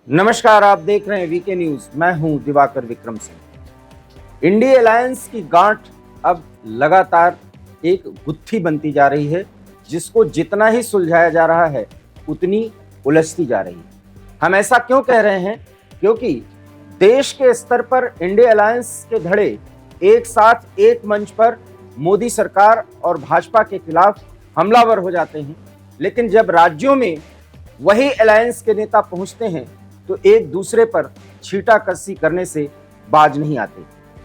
नमस्कार, आप देख रहे हैं वीके न्यूज। मैं हूं दिवाकर विक्रम सिंह। इंडिया अलायंस की गांठ अब लगातार एक गुत्थी बनती जा रही है, जिसको जितना ही सुलझाया जा रहा है उतनी उलझती जा रही है। हम ऐसा क्यों कह रहे हैं? क्योंकि देश के स्तर पर इंडिया अलायंस के धड़े एक साथ एक मंच पर मोदी सरकार और भाजपा के खिलाफ हमलावर हो जाते हैं, लेकिन जब राज्यों में वही अलायंस के नेता पहुंचते हैं तो एक दूसरे पर छींटाकशी करने से बाज नहीं आते।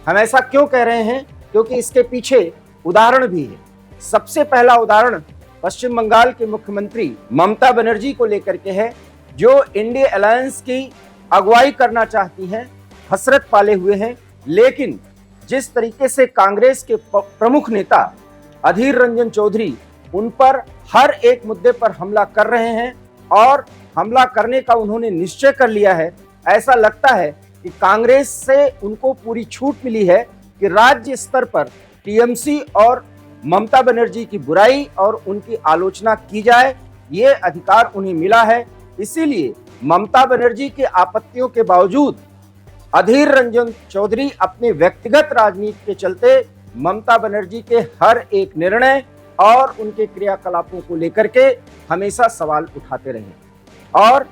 हम ऐसा क्यों कह रहे हैं? क्योंकि इसके पीछे उदाहरण भी है। सबसे पहला उदाहरण पश्चिम बंगाल के मुख्यमंत्री ममता बनर्जी को लेकर के है, जो इंडिया अलायंस की अगुवाई करना चाहती हैं, हसरत पाले हुए हैं। लेकिन जिस तरीके से कांग्रेस के प्रमुख नेता अधीर रंजन चौधरी उन पर हर एक मुद्दे पर हमला कर रहे हैं और हमला करने का उन्होंने निश्चय कर लिया है, ऐसा लगता है कि कांग्रेस से उनको पूरी छूट मिली है कि राज्य स्तर पर टीएमसी और ममता बनर्जी की बुराई और उनकी आलोचना की जाए, ये अधिकार उन्हें मिला है। इसीलिए ममता बनर्जी की आपत्तियों के बावजूद अधीर रंजन चौधरी अपने व्यक्तिगत राजनीति के चलते ममता बनर्जी के हर एक निर्णय और उनके क्रियाकलापों को लेकर के हमेशा सवाल उठाते रहे। और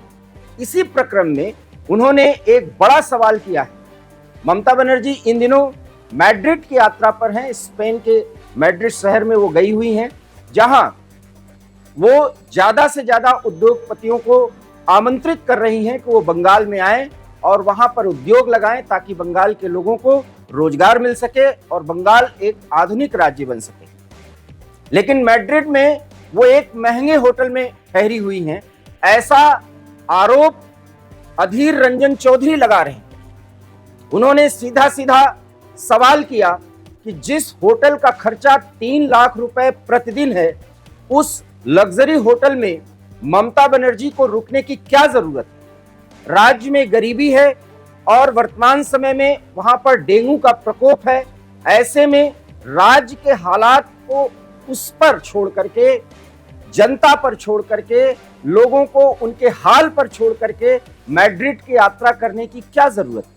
इसी प्रक्रम में उन्होंने एक बड़ा सवाल किया है। ममता बनर्जी इन दिनों मैड्रिड की यात्रा पर हैं। स्पेन के मैड्रिड शहर में वो गई हुई हैं, जहां वो ज्यादा से ज्यादा उद्योगपतियों को आमंत्रित कर रही हैं कि वो बंगाल में आएं और वहां पर उद्योग लगाएं, ताकि बंगाल के लोगों को रोजगार मिल सके और बंगाल एक आधुनिक राज्य बन सके। लेकिन मैड्रिड में वो एक महंगे होटल में ठहरी हुई हैं, ऐसा आरोप अधीर रंजन चौधरी लगा रहे हैं। उन्होंने सीधा सीधा सवाल किया कि जिस होटल का खर्चा 3 लाख रुपए प्रतिदिन है, उस लग्जरी होटल में ममता बनर्जी को रुकने की क्या जरूरत है? राज्य में गरीबी है और वर्तमान समय में वहां पर डेंगू का प्रकोप है। ऐसे में राज्य के हालात को उस पर छोड़ करके, जनता पर छोड़ करके, लोगों को उनके हाल पर छोड़ करके मैड्रिड की यात्रा करने की क्या जरूरत है?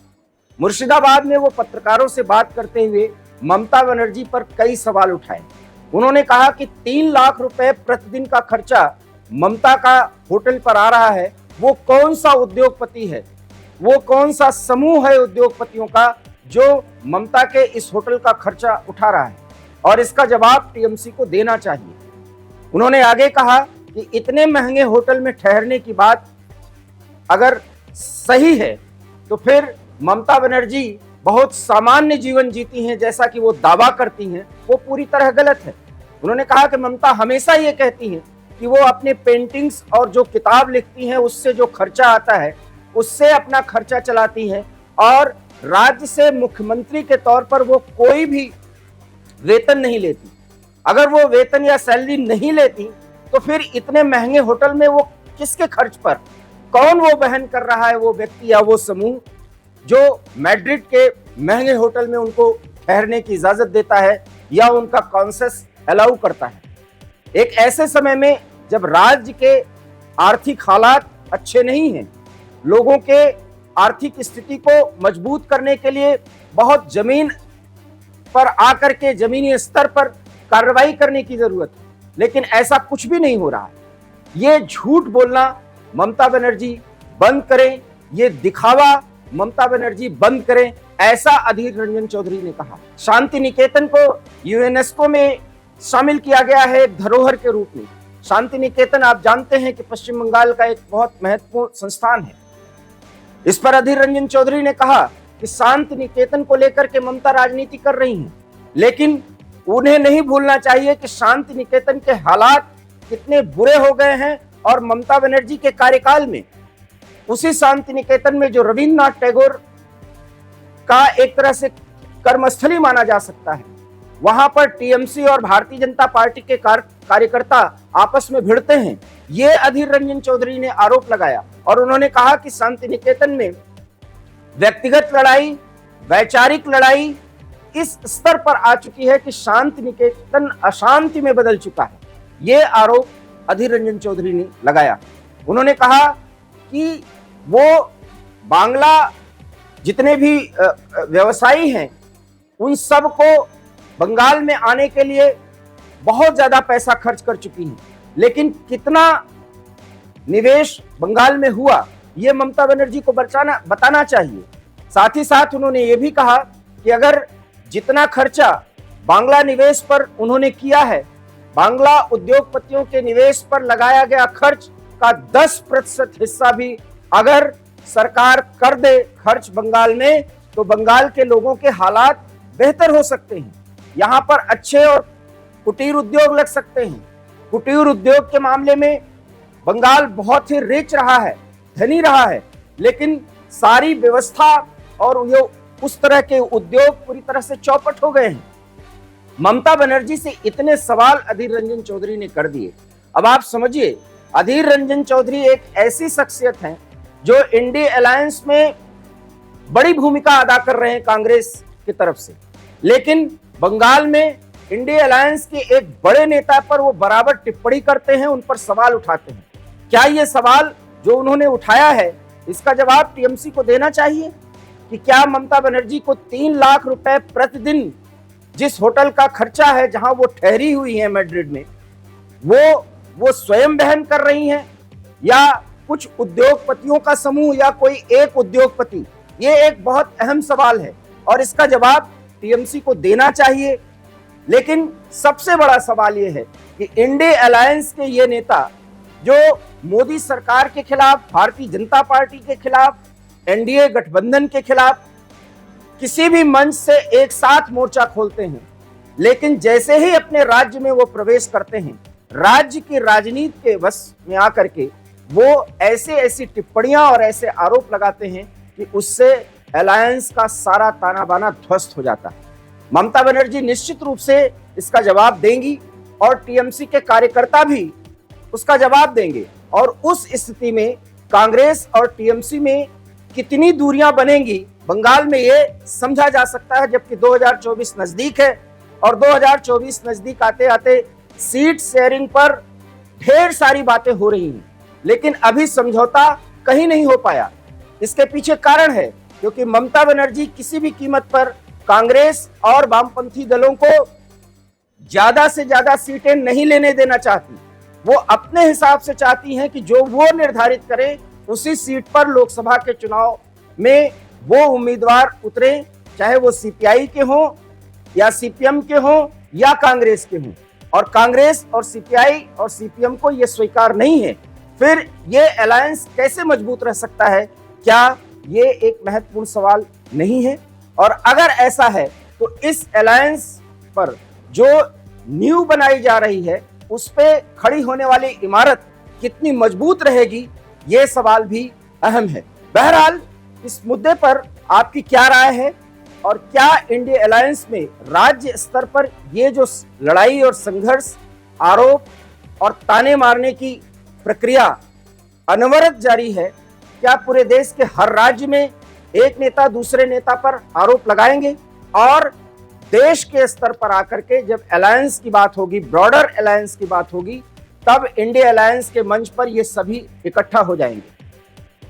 मुर्शिदाबाद में वो पत्रकारों से बात करते हुए ममता बनर्जी पर कई सवाल उठाए। उन्होंने कहा कि 3 लाख रुपए प्रतिदिन का खर्चा ममता का होटल पर आ रहा है। वो कौन सा उद्योगपति है, वो कौन सा समूह है उद्योगपतियों का जो ममता के इस होटल का खर्चा उठा रहा है? और इसका जवाब टीएमसी को देना चाहिए। उन्होंने आगे कहा कि इतने महंगे होटल में ठहरने की बात अगर सही है तो फिर ममता बनर्जी बहुत सामान्य जीवन जीती हैं, जैसा कि वो दावा करती हैं, वो पूरी तरह गलत है। उन्होंने कहा कि ममता हमेशा ये कहती हैं कि वो अपने पेंटिंग्स और जो किताब लिखती हैं उससे जो खर्चा आता है उससे अपना खर्चा चलाती हैं, और राज्य से मुख्यमंत्री के तौर पर वो कोई भी वेतन नहीं लेती। अगर वो वेतन या सैलरी नहीं लेती तो फिर इतने महंगे होटल में वो किसके खर्च पर, कौन वो वहन कर रहा है, वो व्यक्ति या वो समूह जो मैड्रिड के महंगे होटल में उनको ठहरने की इजाजत देता है या उनका कॉन्सेस अलाउ करता है? एक ऐसे समय में जब राज्य के आर्थिक हालात अच्छे नहीं हैं, लोगों के आर्थिक स्थिति को मजबूत करने के लिए बहुत जमीन पर आकर के जमीनी स्तर पर कार्रवाई करने की जरूरत है, लेकिन ऐसा कुछ भी नहीं हो रहा है। ये झूठ बोलना ममता बनर्जी बंद करें, ये दिखावा ममता बनर्जी बंद करें, ऐसा अधीर रंजन चौधरी ने कहा। शांति निकेतन को यूनेस्को में शामिल किया गया है एक धरोहर के रूप में। शांति निकेतन आप जानते हैं कि पश्चिम बंगाल का एक बहुत महत्वपूर्ण संस्थान है। इस पर अधीर रंजन चौधरी ने कहा कि शांति निकेतन को लेकर के ममता राजनीति कर रही हैं, लेकिन उन्हें नहीं भूलना चाहिए कि शांति निकेतन के हालात कितने बुरे हो गए हैं और ममता बनर्जी के कार्यकाल में उसी शांति निकेतन में जो रविन्द्रनाथ टैगोर का एक तरह से कर्मस्थली माना जा सकता है, वहां पर टीएमसी और भारतीय जनता पार्टी के कार्यकर्ता आपस में भिड़ते हैं, ये अधीर रंजन चौधरी ने आरोप लगाया। और उन्होंने कहा कि शांति निकेतन में व्यक्तिगत लड़ाई, वैचारिक लड़ाई इस स्तर पर आ चुकी है कि शांति निकेतन अशांति में बदल चुका है। ये आरोप अधीर रंजन चौधरी ने लगाया। उन्होंने कहा कि वो बांग्ला जितने भी व्यवसायी हैं उन सब को बंगाल में आने के लिए बहुत ज्यादा पैसा खर्च कर चुकी हैं, लेकिन कितना निवेश बंगाल में हुआ ये ममता बनर्जी को बताना चाहिए। साथ ही साथ उन्होंने ये भी कहा कि अगर जितना खर्चा बांग्ला निवेश पर उन्होंने किया है, बांग्ला उद्योगपतियों के निवेश पर लगाया गया खर्च का 10% हिस्सा भी अगर सरकार कर दे खर्च बंगाल में, तो बंगाल के लोगों के हालात बेहतर हो सकते हैं। यहाँ पर अच्छे और कुटीर उद्योग लग सकते हैं। कुटीर उद्योग के मामले में बंगाल बहुत ही रिच रहा है, धनी रहा है, लेकिन सारी व्यवस्था और ये उस तरह के उद्योग पूरी तरह से चौपट हो गए हैं। ममता बनर्जी से इतने सवाल अधीर रंजन चौधरी ने कर दिए। अब आप समझिए, अधीर रंजन चौधरी एक ऐसी शख्सियत हैं जो इंडी अलायंस में बड़ी भूमिका अदा कर रहे हैं कांग्रेस की तरफ से, लेकिन बंगाल में इंडी अलायंस के एक बड़े नेता पर वो बराबर टिप्पणी करते हैं, उन पर सवाल उठाते हैं। क्या ये सवाल जो उन्होंने उठाया है इसका जवाब टीएमसी को देना चाहिए कि क्या ममता बनर्जी को 3 लाख रुपए प्रतिदिन जिस होटल का खर्चा है जहां वो ठहरी हुई है मैड्रिड में, वो स्वयं वहन कर रही हैं, या कुछ उद्योगपतियों का समूह या कोई एक उद्योगपति? ये एक बहुत अहम सवाल है और इसका जवाब टीएमसी को देना चाहिए। लेकिन सबसे बड़ा सवाल ये है कि इंडी अलायंस के ये नेता जो मोदी सरकार के खिलाफ, भारतीय जनता पार्टी के खिलाफ, एनडीए गठबंधन के खिलाफ किसी भी मंच से एक साथ मोर्चा खोलते हैं, लेकिन जैसे ही अपने राज्य में वो प्रवेश करते हैं, राज्य की राजनीति के वश में आकर के वो ऐसी टिप्पणियां और ऐसे आरोप लगाते हैं कि उससे अलायंस का सारा ताना बाना ध्वस्त हो जाता है। ममता बनर्जी निश्चित रूप से इसका जवाब देंगी और टीएमसी के कार्यकर्ता भी उसका जवाब देंगे, और उस स्थिति में कांग्रेस और टीएमसी में कितनी दूरियां बनेंगी बंगाल में ये समझा जा सकता है, जबकि 2024 नजदीक है और 2024 नजदीक आते आते सीट शेयरिंग पर ढेर सारी बातें हो रही हैं, लेकिन अभी समझौता कहीं नहीं हो पाया। इसके पीछे कारण है क्योंकि ममता बनर्जी किसी भी कीमत पर कांग्रेस और वामपंथी दलों को ज्यादा से ज्यादा सीटें नहीं लेने देना चाहती। वो अपने हिसाब से चाहती हैं कि जो वो निर्धारित करे उसी सीट पर लोकसभा के चुनाव में वो उम्मीदवार उतरे, चाहे वो सीपीआई के हों या सीपीएम के हों या कांग्रेस के हों। और कांग्रेस और सीपीआई और सीपीएम को ये स्वीकार नहीं है, फिर ये अलायंस कैसे मजबूत रह सकता है? क्या ये एक महत्वपूर्ण सवाल नहीं है? और अगर ऐसा है तो इस अलायंस पर जो नींव बनाई जा रही है उस पे खड़ी होने वाली इमारत कितनी मजबूत रहेगी, ये सवाल भी अहम है। बहरहाल इस मुद्दे पर आपकी क्या राय है और क्या इंडिया अलायंस में राज्य स्तर पर ये जो लड़ाई और संघर्ष, आरोप और ताने मारने की प्रक्रिया अनवरत जारी है, क्या पूरे देश के हर राज्य में एक नेता दूसरे नेता पर आरोप लगाएंगे? और देश के स्तर पर आकर के जब अलायंस की बात होगी, ब्रॉडर अलायंस की बात होगी, तब इंडिया अलायंस के मंच पर ये सभी इकट्ठा हो जाएंगे।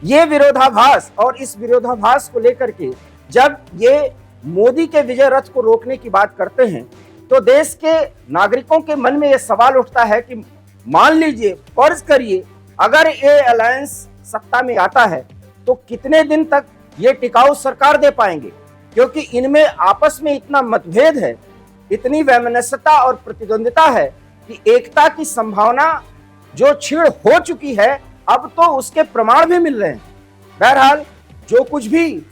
ये विरोधाभास, और इस विरोधाभास को लेकर के जब ये मोदी के विजय रथ को रोकने की बात करते हैं तो देश के नागरिकों के मन में यह सवाल उठता है कि मान लीजिए, फर्ज करिए अगर ये अलायंस सत्ता में आता है तो कितने दिन तक ये टिकाऊ सरकार दे पाएंगे? क्योंकि इनमें आपस में इतना मतभेद है, इतनी वैमनस्यता और प्रतिद्वंदिता है कि एकता की संभावना जो क्षीण हो चुकी है, अब तो उसके प्रमाण भी मिल रहे हैं। बहरहाल जो कुछ भी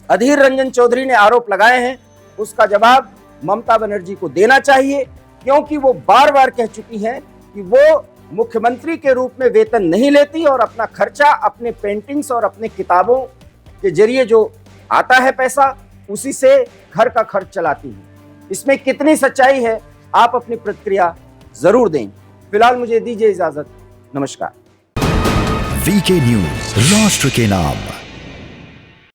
अधीर रंजन चौधरी ने आरोप लगाए हैं उसका जवाब ममता बनर्जी को देना चाहिए, क्योंकि वो बार बार कह चुकी हैं कि वो मुख्यमंत्री के रूप में वेतन नहीं लेती और अपना खर्चा अपने पेंटिंग्स और अपने किताबों के जरिए जो आता है पैसा, उसी से घर का खर्च चलाती है। इसमें कितनी सच्चाई है, आप अपनी प्रतिक्रिया जरूर दें। फिलहाल मुझे दीजिए इजाजत। नमस्कार। वीके न्यूज, राष्ट्र के नाम।